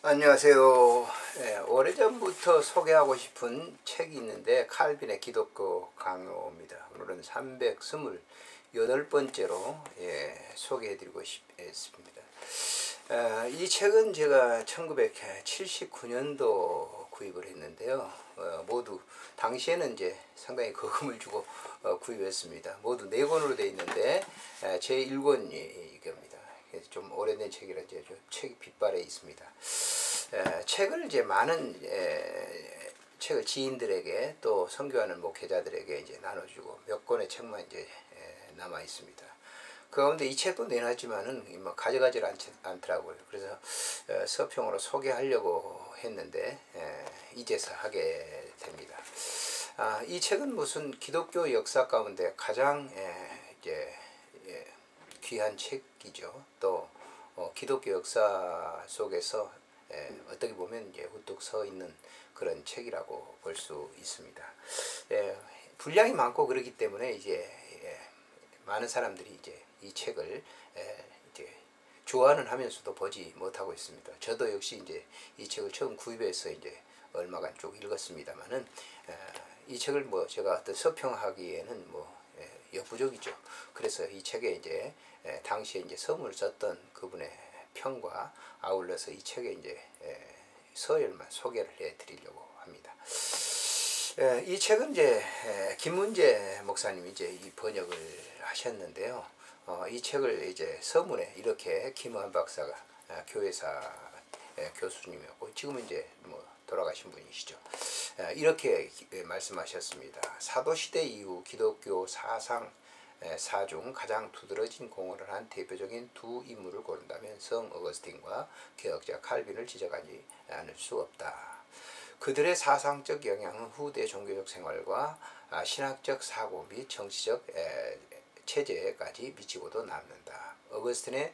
안녕하세요. 오래전부터 소개하고 싶은 책이 있는데 칼빈의 기독교 강요입니다. 오늘은 328번째로 소개해드리고 싶습니다. 이 책은 제가 1979년도 구입을 했는데요. 모두 당시에는 이제 상당히 거금을 주고 구입했습니다. 모두 4권으로 되어 있는데 제 1권이 이겁니다. 좀 오래된 책이라 이제 책이 빗발에 있습니다. 책을 이제 많은 책을 지인들에게 또 선교하는 목회자들에게 이제 나눠주고 몇 권의 책만 이제 남아 있습니다. 그 가운데 이 책도 내놨지만은 뭐 가져가질 않더라고요. 그래서 서평으로 소개하려고 했는데 이제서 하게 됩니다. 이 책은 무슨 기독교 역사 가운데 가장 이제 귀한 책이죠. 또 기독교 역사 속에서 어떻게 보면 이제 우뚝 서 있는 그런 책이라고 볼 수 있습니다. 분량이 많고 그렇기 때문에 이제 많은 사람들이 이제 이 책을 이제 좋아는 하면서도 보지 못하고 있습니다. 저도 역시 이제 이 책을 처음 구입해서 이제 얼마간 쭉 읽었습니다만은 이 책을 뭐 제가 어떤 서평하기에는 뭐 역부족이죠. 그래서 이 책에 이제 당시에 이제 서문을 썼던 그분의 평과 아울러서 이 책에 이제 서열만 소개를 해드리려고 합니다. 이 책은 이제 김문재 목사님이 이제 이 번역을 하셨는데요. 이 책을 이제 서문에 이렇게 김한 박사가 교회사 교수님이었고 지금은 이제 뭐 돌아가신 분이시죠. 이렇게 말씀하셨습니다. 사도시대 이후 기독교 사상 사중 가장 두드러진 공헌을 한 대표적인 두 인물을 고른다면 성 어거스틴과 개혁자 칼빈을 지적하지 않을 수 없다. 그들의 사상적 영향은 후대 종교적 생활과 신학적 사고 및 정치적 체제까지 미치고도 남는다. 어거스틴의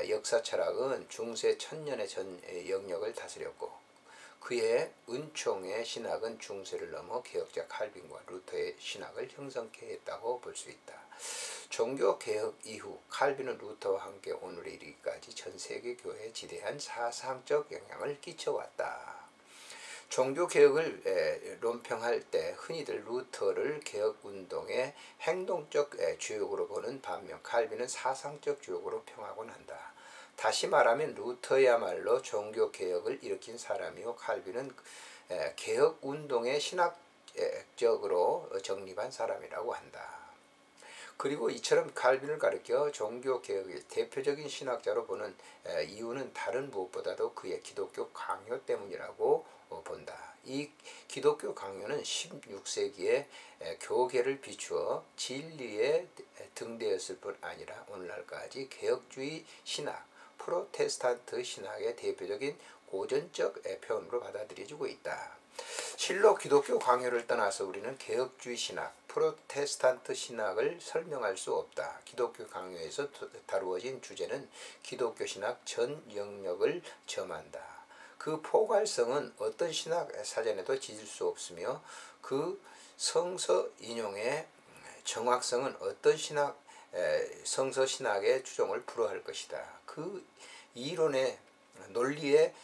역사 철학은 중세 천년의 전 영역을 다스렸고 그의 은총의 신학은 중세를 넘어 개혁자 칼빈과 루터의 신학을 형성케 했다고 볼 수 있다. 종교개혁 이후 칼빈은 루터와 함께 오늘에 이르기까지 전세계 교회에 지대한 사상적 영향을 끼쳐왔다. 종교개혁을 논평할 때 흔히들 루터를 개혁운동의 행동적 주역으로 보는 반면 칼빈은 사상적 주역으로 평하곤 한다. 다시 말하면 루터야말로 종교개혁을 일으킨 사람이요 칼빈은 개혁운동의 신학적으로 정립한 사람이라고 한다. 그리고 이처럼 칼빈을 가리켜 종교개혁의 대표적인 신학자로 보는 이유는 다른 무엇보다도 그의 기독교 강요 때문이라고 본다. 이 기독교 강요는 16세기에 교계를 비추어 진리에 등대었을 뿐 아니라 오늘날까지 개혁주의 신학, 프로테스탄트 신학의 대표적인 고전적 표현으로 받아들여지고 있다. 실로 기독교 강요를 떠나서 우리는 개혁주의 신학, 프로테스탄트 신학을 설명할 수 없다. 기독교 강요에서 다루어진 주제는 기독교 신학 전 영역을 점한다. 그 포괄성은 어떤 신학 사전에도 지질 수 없으며 그 성서 인용의 정확성은 어떤 성서 신학의 추종을 불허할 것이다. 그 이론의 논리의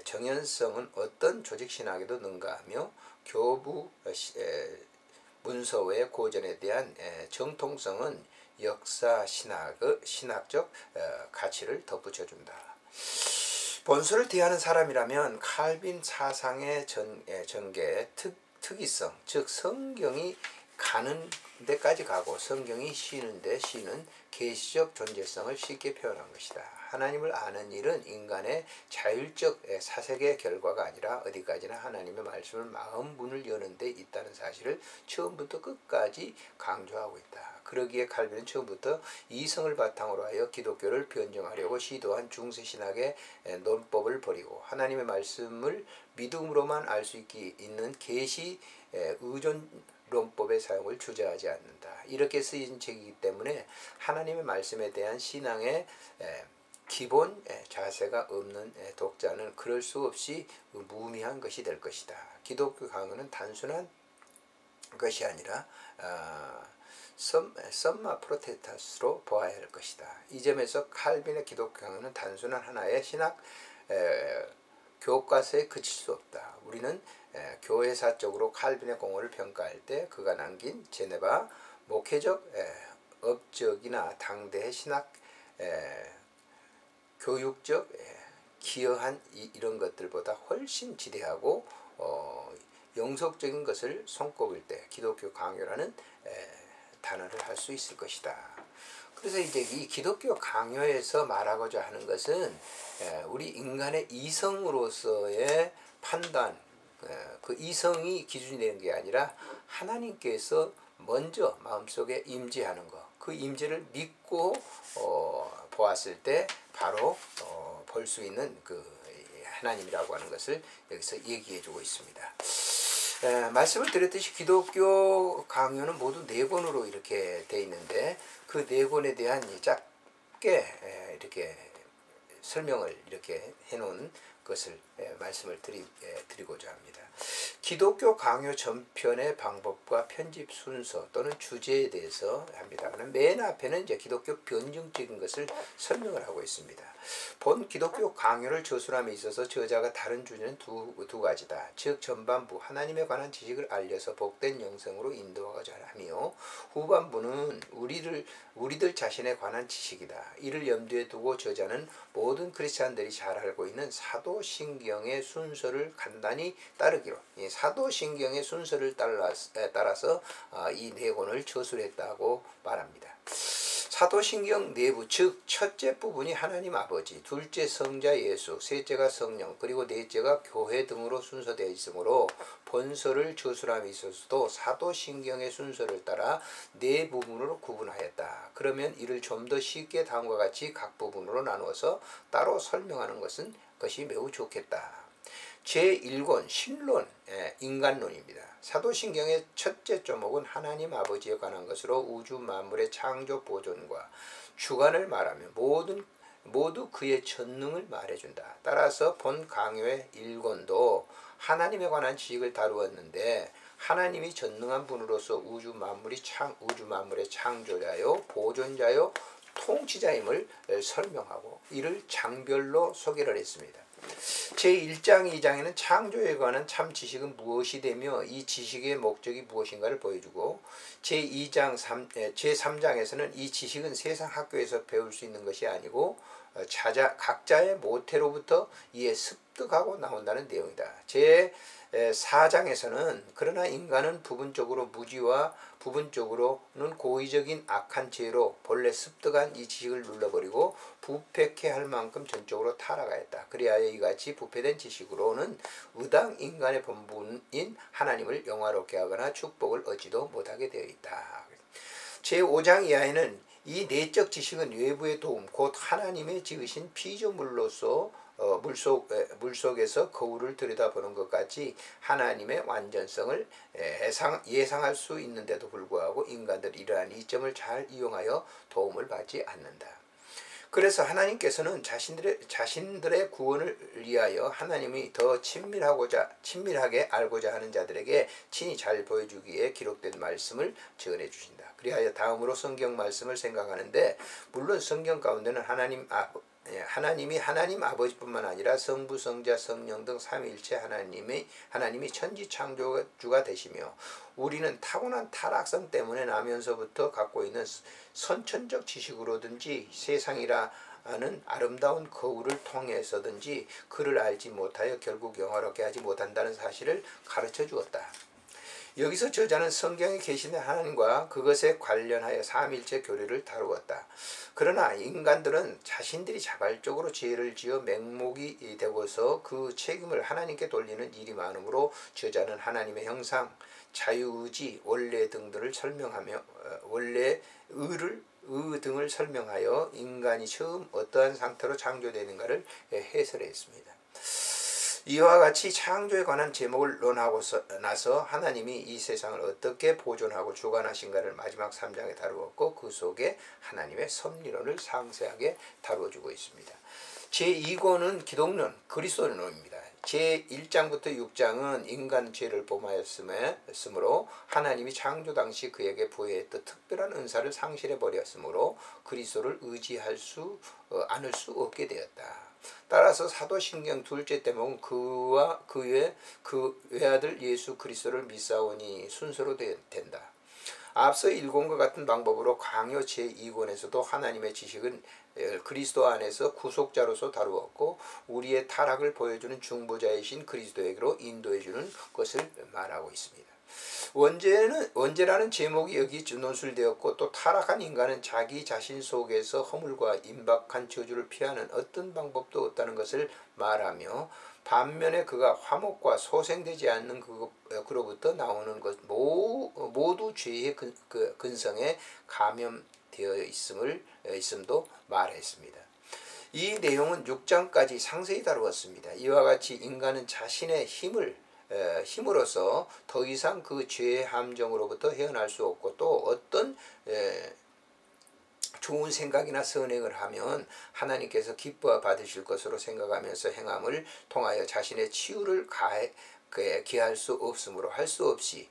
정연성은 어떤 조직신학에도 능가하며 교부 문서의 고전에 대한 정통성은 역사 신학적 가치를 덧붙여준다. 본서를 대하는 사람이라면 칼빈 사상의 전개 특이성, 즉 성경이 가는 데까지 가고 성경이 쉬는데 쉬는 계시적 존재성을 쉽게 표현한 것이다. 하나님을 아는 일은 인간의 자율적 사색의 결과가 아니라 어디까지나 하나님의 말씀을 마음 문을 여는 데 있다는 사실을 처음부터 끝까지 강조하고 있다. 그러기에 칼빈은 처음부터 이성을 바탕으로 하여 기독교를 변정하려고 시도한 중세신학의 논법을 버리고 하나님의 말씀을 믿음으로만 알 수 있는 계시 의존론법의 사용을 주저하지 않는다. 이렇게 쓰인 책이기 때문에 하나님의 말씀에 대한 신앙의 기본 자세가 없는 독자는 그럴 수 없이 무의미한 것이 될 것이다. 기독교 강요는 단순한 것이 아니라 썸마 프로테스탄트로 보아야 할 것이다. 이 점에서 칼빈의 기독교 강요는 단순한 하나의 신학 교과서에 그칠 수 없다. 우리는 교회사적으로 칼빈의 공헌을 평가할 때 그가 남긴 제네바 목회적, 업적이나 당대의 신학, 교육적 기여한 이런 것들보다 훨씬 지대하고 영속적인 것을 손꼽을 때 기독교 강요라는 단어를 할 수 있을 것이다. 그래서 이제 이 기독교 강요에서 말하고자 하는 것은 우리 인간의 이성으로서의 판단, 그 이성이 기준이 되는 게 아니라 하나님께서 먼저 마음속에 임재하는 것, 그 임재를 믿고 보았을 때 바로 볼 수 있는 그 하나님이라고 하는 것을 여기서 얘기해 주고 있습니다. 말씀을 드렸듯이 기독교 강요는 모두 4권으로 이렇게 돼 있는데 그 4권에 대한 짧게 이렇게 설명을 이렇게 해놓은 것을 말씀을 드리고자 합니다. 기독교 강요 전편의 방법과 편집 순서 또는 주제에 대해서 합니다. 맨 앞에는 이제 기독교 변증적인 것을 설명을 하고 있습니다. 본 기독교 강요를 저술함에 있어서 저자가 다른 주제는 두 가지다. 즉 전반부 하나님에 관한 지식을 알려서 복된 영성으로 인도하고자 하며 후반부는 우리들 자신에 관한 지식이다. 이를 염두에 두고 저자는 모든 크리스찬들이 잘 알고 있는 사도신경의 순서를 간단히 따르기로 사도신경의 순서를 따라서 이 4권을 저술했다고 말합니다. 사도신경 내부 즉 첫째 부분이 하나님 아버지, 둘째 성자 예수, 셋째가 성령, 그리고 넷째가 교회 등으로 순서되어 있으므로 본서를 저술함에 있어서도 사도신경의 순서를 따라 4부분으로 구분하였다. 그러면 이를 좀 더 쉽게 다음과 같이 각 부분으로 나누어서 따로 설명하는 것이 매우 좋겠다. 제1권 신론, 인간론입니다. 사도신경의 첫째 조목은 하나님 아버지에 관한 것으로 우주 만물의 창조 보존과 주관을 말하며 모두 그의 전능을 말해준다. 따라서 본 강요의 1권도 하나님에 관한 지식을 다루었는데 하나님이 전능한 분으로서 우주 만물의 창조자요 보존자요 통치자임을 설명하고 이를 장별로 소개를 했습니다. 제1장 2장에는 창조에 관한 참 지식은 무엇이 되며 이 지식의 목적이 무엇인가를 보여주고 제3장에서는 이 지식은 세상 학교에서 배울 수 있는 것이 아니고 각자의 모태로부터 이에 습득하고 나온다는 내용이다. 제4장에서는 그러나 인간은 부분적으로 무지와 부분적으로는 고의적인 악한 죄로 본래 습득한 이 지식을 눌러버리고 부패케 할 만큼 전적으로 타락하였다. 그리하여 이같이 부패된 지식으로는 의당 인간의 본분인 하나님을 영화롭게 하거나 축복을 얻지도 못하게 되어 있다. 제5장 이하에는 이 내적 지식은 외부의 도움 곧 하나님의 지으신 피조물로서 물속에서 거울을 들여다보는 것 같이 하나님의 완전성을 예상할 수 있는데도 불구하고 인간들이 이러한 이점을 잘 이용하여 도움을 받지 않는다. 그래서 하나님께서는 자신들의 구원을 위하여 하나님이 더 친밀하게 알고자 하는 자들에게 친히 잘 보여주기에 기록된 말씀을 전해 주신다. 그리하여 다음으로 성경 말씀을 생각하는데 물론 성경 가운데는 하나님이 하나님 아버지뿐만 아니라 성부, 성자, 성령 등 삼위일체 하나님이 천지 창조주가 되시며 우리는 타고난 타락성 때문에 나면서부터 갖고 있는 선천적 지식으로든지 세상이라는 아름다운 거울을 통해서든지 그를 알지 못하여 결국 영화롭게 하지 못한다는 사실을 가르쳐 주었다. 여기서 저자는 성경에 계시는 하나님과 그것에 관련하여 삼일체 교리를 다루었다. 그러나 인간들은 자신들이 자발적으로 죄를 지어 맹목이 되고서 그 책임을 하나님께 돌리는 일이 많으므로 저자는 하나님의 형상, 자유의지, 원래 등들을 설명하며 원래 의 등을 설명하여 인간이 처음 어떠한 상태로 창조되는가를 해설했습니다. 이와 같이 창조에 관한 제목을 논하고 나서 하나님이 이 세상을 어떻게 보존하고 주관하신가를 마지막 3장에 다루었고 그 속에 하나님의 섭리론을 상세하게 다루어주고 있습니다. 제2권은 기독론, 그리스도론입니다. 제1장부터 6장은 인간 죄를 범하였으므로 하나님이 창조 당시 그에게 부여했던 특별한 은사를 상실해버렸으므로 그리스도를 의지할 수 않을 수 없게 되었다. 따라서 사도신경 둘째 대목은 그와 그 외아들 예수 그리스도를 믿사오니 순서로 된다. 앞서 일권과 같은 방법으로 강요 제2권에서도 하나님의 지식은 그리스도 안에서 구속자로서 다루었고 우리의 타락을 보여주는 중보자이신 그리스도에게로 인도해주는 것을 말하고 있습니다. 원죄라는 제목이 여기 논술되었고 또 타락한 인간은 자기 자신 속에서 허물과 임박한 저주를 피하는 어떤 방법도 없다는 것을 말하며 반면에 그가 화목과 소생되지 않는 그로부터 나오는 것 모두 죄의 근성에 감염되어 있음도 말했습니다. 이 내용은 6장까지 상세히 다루었습니다. 이와 같이 인간은 자신의 힘으로서 더 이상 그 죄의 함정으로부터 헤어날 수 없고 또 어떤 좋은 생각이나 선행을 하면 하나님께서 기뻐 받으실 것으로 생각하면서 행함을 통하여 자신의 치유를 기할 수 없으므로 할 수 없이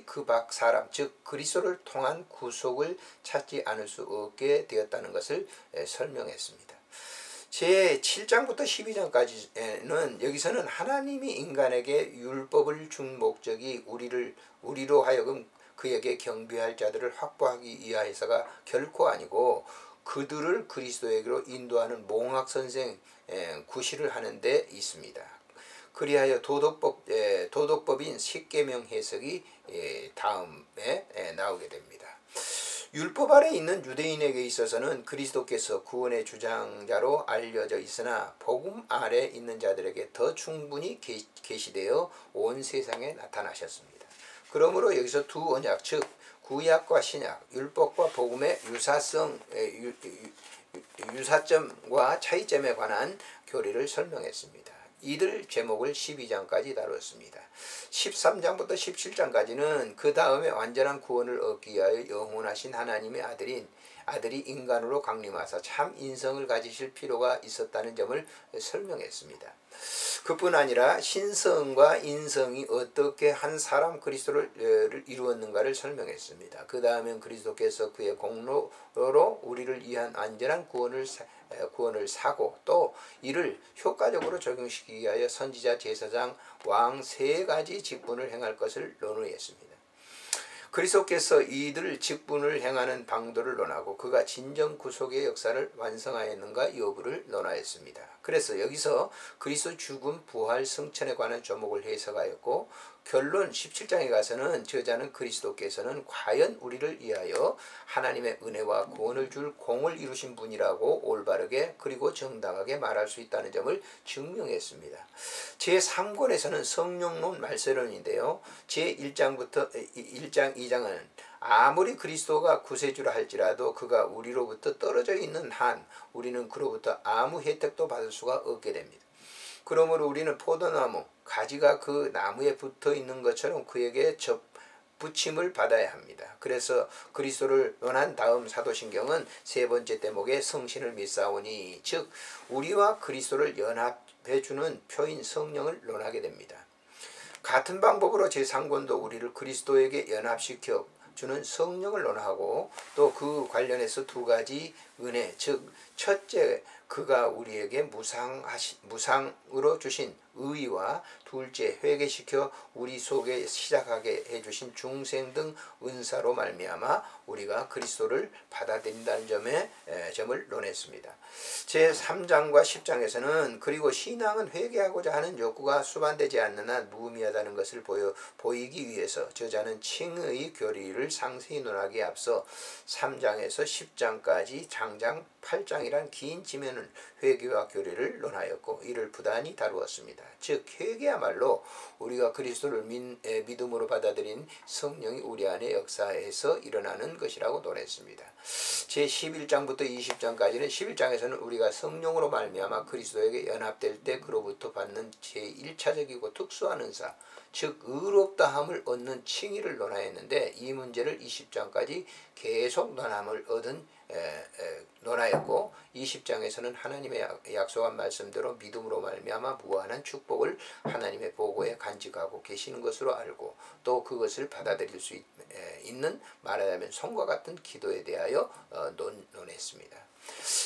그 밖 사람 즉 그리스도를 통한 구속을 찾지 않을 수 없게 되었다는 것을 설명했습니다. 제 7장부터 12장까지는 여기서는 하나님이 인간에게 율법을 준 목적이 우리로 하여금 그에게 경배할 자들을 확보하기 위하여서가 결코 아니고 그들을 그리스도에게로 인도하는 몽학선생 구실을 하는 데 있습니다. 그리하여 도덕법인 십계명 해석이 다음에 나오게 됩니다. 율법 아래 있는 유대인에게 있어서는 그리스도께서 구원의 주장자로 알려져 있으나 복음 아래 있는 자들에게 더 충분히 계시되어 온 세상에 나타나셨습니다. 그러므로 여기서 두 언약 즉 구약과 신약, 율법과 복음의 유사점과 차이점에 관한 교리를 설명했습니다. 이들 제목을 12장까지 다루었습니다. 13장부터 17장까지는 그 다음에 완전한 구원을 얻기 위하여 영원하신 하나님의 아들이 인간으로 강림하사 참 인성을 가지실 필요가 있었다는 점을 설명했습니다. 그뿐 아니라 신성과 인성이 어떻게 한 사람 그리스도를 이루었는가를 설명했습니다. 그 다음엔 그리스도께서 그의 공로로 우리를 위한 완전한 구원을 사고 또 이를 효과적으로 적용시키기 위하여 선지자, 제사장, 왕 세 가지 직분을 행할 것을 논의했습니다. 그리스도께서 이들 직분을 행하는 방도를 논하고 그가 진정 구속의 역사를 완성하였는가 여부를 논하였습니다. 그래서 여기서 그리스도 죽음, 부활, 승천에 관한 조목을 해석하였고 결론 17장에 가서는 저자는 그리스도께서는 과연 우리를 위하여 하나님의 은혜와 구원을 줄 공을 이루신 분이라고 올바르게 그리고 정당하게 말할 수 있다는 점을 증명했습니다. 제3권에서는 성령론 말세론인데요. 제1장부터 1장 2장은 아무리 그리스도가 구세주라 할지라도 그가 우리로부터 떨어져 있는 한 우리는 그로부터 아무 혜택도 받을 수가 없게 됩니다. 그러므로 우리는 포도나무 가지가 그 나무에 붙어 있는 것처럼 그에게 붙임을 받아야 합니다. 그래서 그리스도를 논한 다음 사도신경은 세 번째 대목에 성신을 믿사오니 즉 우리와 그리스도를 연합해주는 표인 성령을 논하게 됩니다. 같은 방법으로 제3권도 우리를 그리스도에게 연합시켜 주는 성령을 논하고 또 그 관련해서 두 가지 은혜 즉 첫째 그가 우리에게 무상으로 주신 의와 둘째 회개시켜 우리 속에 시작하게 해주신 중생 등 은사로 말미암아 우리가 그리스도를 받아들인다는 점을 논했습니다. 제3장과 10장에서는 그리고 신앙은 회개하고자 하는 욕구가 수반되지 않는 한 무의미하다는 것을 보이기 위해서 저자는 칭의 교리를 상세히 논하기에 앞서 3장에서 10장까지 장장 8장이란 긴 지면은 회개와 교리를 논하였고 이를 부단히 다루었습니다. 즉 회개야말로 우리가 그리스도를 믿음으로 받아들인 성령이 우리 안에 역사해서 일어나는 것이라고 논했습니다. 제11장부터 20장까지는 11장에서는 우리가 성령으로 말미암아 그리스도에게 연합될 때 그로부터 받는 제1차적이고 특수한 은사 즉 의롭다함을 얻는 칭의를 논하였는데 이 문제를 20장까지 계속 논하였고 20장에서는 하나님의 약속한 말씀대로 믿음으로 말미암아 무한한 축복을 하나님의 보고에 간직하고 계시는 것으로 알고 또 그것을 받아들일 수 있는 말하자면 손과 같은 기도에 대하여 논했습니다.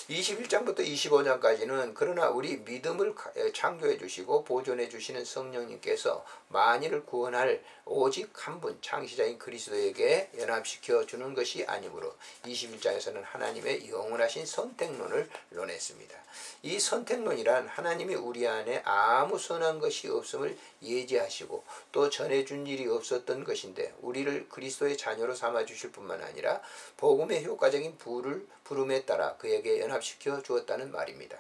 21장부터 25장까지는 그러나 우리 믿음을 창조해 주시고 보존해 주시는 성령님께서 만일을 구원할 오직 한 분 창시자인 그리스도에게 연합시켜 주는 것이 아니므로 21장에서는 하나님의 영원하신 선택론을 논했습니다. 이 선택론이란 하나님이 우리 안에 아무 선한 것이 없음을 예지하시고 또 전해준 일이 없었던 것인데 우리를 그리스도의 자녀로 삼아 주실 뿐만 아니라 복음의 효과적인 부름에 따라 그에게 연합시켜 주었다는 말입니다.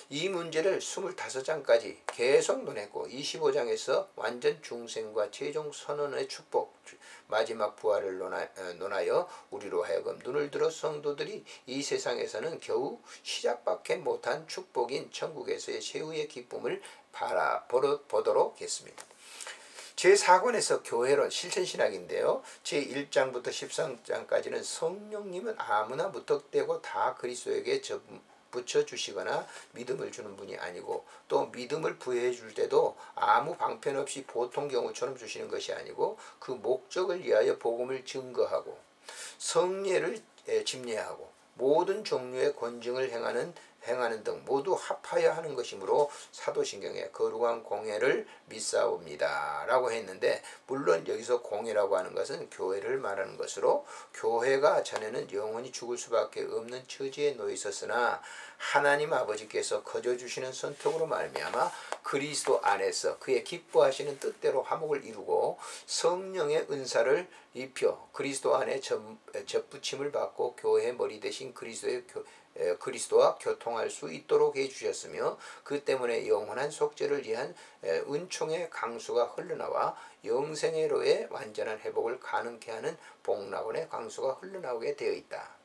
이 문제를 25장까지 계속 논했고 25장에서 완전 중생과 최종 선언의 축복, 마지막 부활을 논하여 우리로 하여금 눈을 들어 성도들이 이 세상에서는 겨우 시작밖에 못한 축복인 천국에서의 최후의 기쁨을 바라보도록 했습니다. 제4권에서 교회론 실천신학인데요. 제1장부터 13장까지는 성령님은 아무나 무턱대고 다 그리스도에게 붙여주시거나 믿음을 주는 분이 아니고 또 믿음을 부여해 줄 때도 아무 방편 없이 보통 경우처럼 주시는 것이 아니고 그 목적을 위하여 복음을 증거하고 성례를 집례하고 모든 종류의 권징을 행하는 등 모두 합하여 하는 것이므로 사도신경에 거룩한 공회를 믿사옵니다 라고 했는데, 물론 여기서 공회라고 하는 것은 교회를 말하는 것으로 교회가 전에는 영원히 죽을 수밖에 없는 처지에 놓여 있었으나 하나님 아버지께서 거저 주시는 선택으로 말미암아 그리스도 안에서 그의 기뻐하시는 뜻대로 화목을 이루고 성령의 은사를 입혀 그리스도 안에 접붙임을 받고 교회의 머리 대신 그리스도와 교통할 수 있도록 해주셨으며, 그 때문에 영원한 속죄를 위한 은총의 강수가 흘러나와 영생애로의 완전한 회복을 가능케 하는 복락원의 강수가 흘러나오게 되어 있다.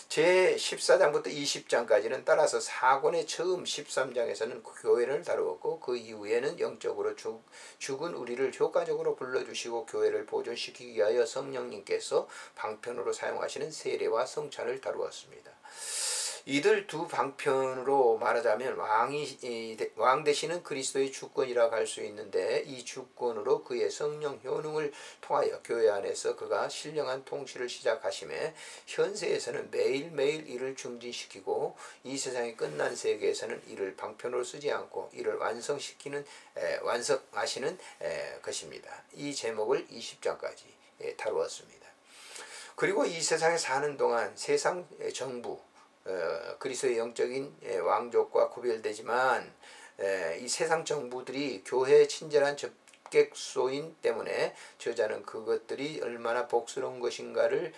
제14장부터 20장까지는 따라서 4권의 처음 13장에서는 교회를 다루었고 그 이후에는 영적으로 죽은 우리를 효과적으로 불러주시고 교회를 보존시키기 위하여 성령님께서 방편으로 사용하시는 세례와 성찬을 다루었습니다. 이들 두 방편으로 말하자면 왕 되시는 그리스도의 주권이라고 할 수 있는데, 이 주권으로 그의 성령 효능을 통하여 교회 안에서 그가 신령한 통치를 시작하심에 현세에서는 매일매일 이를 증진시키고 이 세상이 끝난 세계에서는 이를 방편으로 쓰지 않고 이를 완성하시는 것입니다. 이 제목을 20장까지 다루었습니다. 그리고 이 세상에 사는 동안 세상 정부, 그리스도의 영적인 왕족과 구별되지만 이 세상 정부들이 교회의 친절한 접객소인 때문에 저자는 그것들이 얼마나 복스러운 것인가를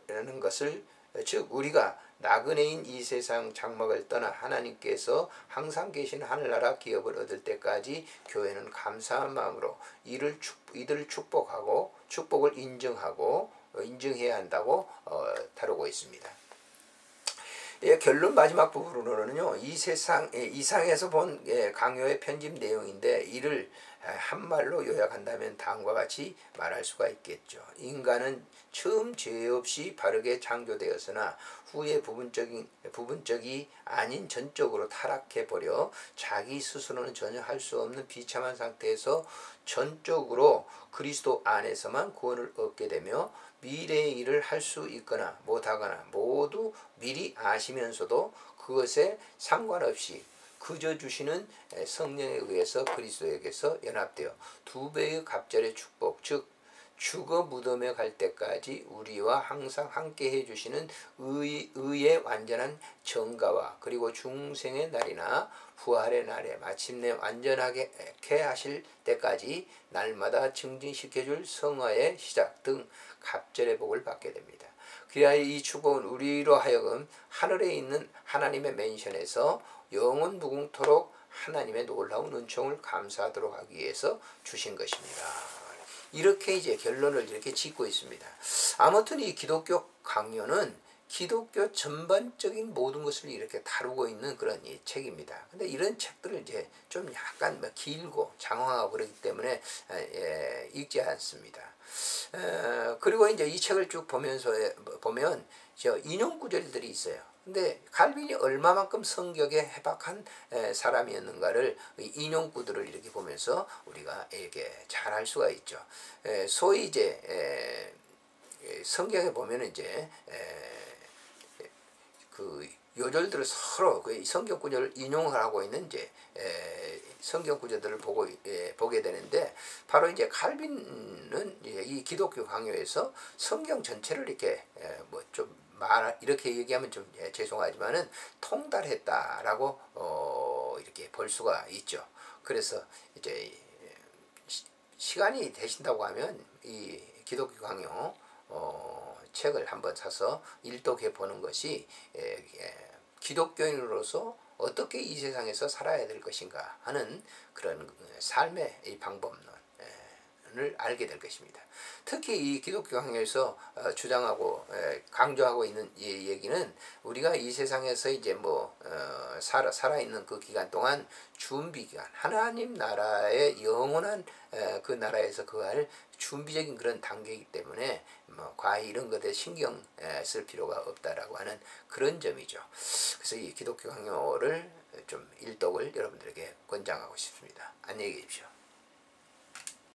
라는 것을, 즉 우리가 나그네인 이 세상 장막을 떠나 하나님께서 항상 계신 하늘나라 기업을 얻을 때까지 교회는 감사한 마음으로 이들을 축복하고 축복을 인정해야 한다고 다루고 있습니다. 결론 마지막 부분으로는요, 이상에서 본 강요의 편집 내용인데 이를 한말로 요약한다면 다음과 같이 말할 수가 있겠죠. 인간은 처음 죄 없이 바르게 창조되었으나 후에 부분적이 아닌 전적으로 타락해버려 자기 스스로는 전혀 할 수 없는 비참한 상태에서 전적으로 그리스도 안에서만 구원을 얻게 되며 미래의 일을 할 수 있거나 못하거나 모두 미리 아시면서도 그것에 상관없이 그저 주시는 성령에 의해서 그리스도에게서 연합되어 두 배의 갑절의 축복, 즉 죽어 무덤에 갈 때까지 우리와 항상 함께 해주시는 의의 완전한 정가와 그리고 중생의 날이나 부활의 날에 마침내 완전하게 하실 때까지 날마다 증진시켜줄 성화의 시작 등 갑절의 복을 받게 됩니다. 그리하여 이 축복은 우리로 하여금 하늘에 있는 하나님의 맨션에서 영원 무궁토록 하나님의 놀라운 은총을 감사하도록 하기 위해서 주신 것입니다. 이렇게 이제 결론을 이렇게 짓고 있습니다. 아무튼 이 기독교 강요는 기독교 전반적인 모든 것을 이렇게 다루고 있는 그런 이 책입니다. 근데 이런 책들을 이제 좀 약간 길고 장황하고 그렇기 때문에 읽지 않습니다. 그리고 이제 이 책을 쭉 보면 인용 구절들이 있어요. 근데 칼빈이 얼마만큼 성격에 해박한 사람이었는가를 인용 구들을 이렇게 보면서 우리가 이렇게 잘 알 수가 있죠. 소위 이제 성경에 보면 이제 그 요절들을 서로 그 성경 구절을 인용하고 있는 이제 성경 구절들을 보게 되는데, 바로 이제 칼빈은 이 기독교 강요에서 성경 전체를 이렇게 뭐 좀 이렇게 얘기하면 좀 죄송하지만은 통달했다라고 이렇게 볼 수가 있죠. 그래서 이제 시간이 되신다고 하면 이 기독교 강요 책을 한번 사서 일독해 보는 것이 기독교인으로서 어떻게 이 세상에서 살아야 될 것인가 하는 그런 삶의 이 방법론을 알게 될 것입니다. 특히 이 기독교 강요에서 주장하고 강조하고 있는 이 얘기는, 우리가 이 세상에서 이제 뭐 살아있는 그 기간 동안 준비 기간, 하나님 나라의 영원한 그 나라에서 그할 준비적인 그런 단계이기 때문에 뭐 과히 이런 것에 신경 쓸 필요가 없다라고 하는 그런 점이죠. 그래서 이 기독교 강요를 좀 일독을 여러분들에게 권장하고 싶습니다. 안녕히 계십시오.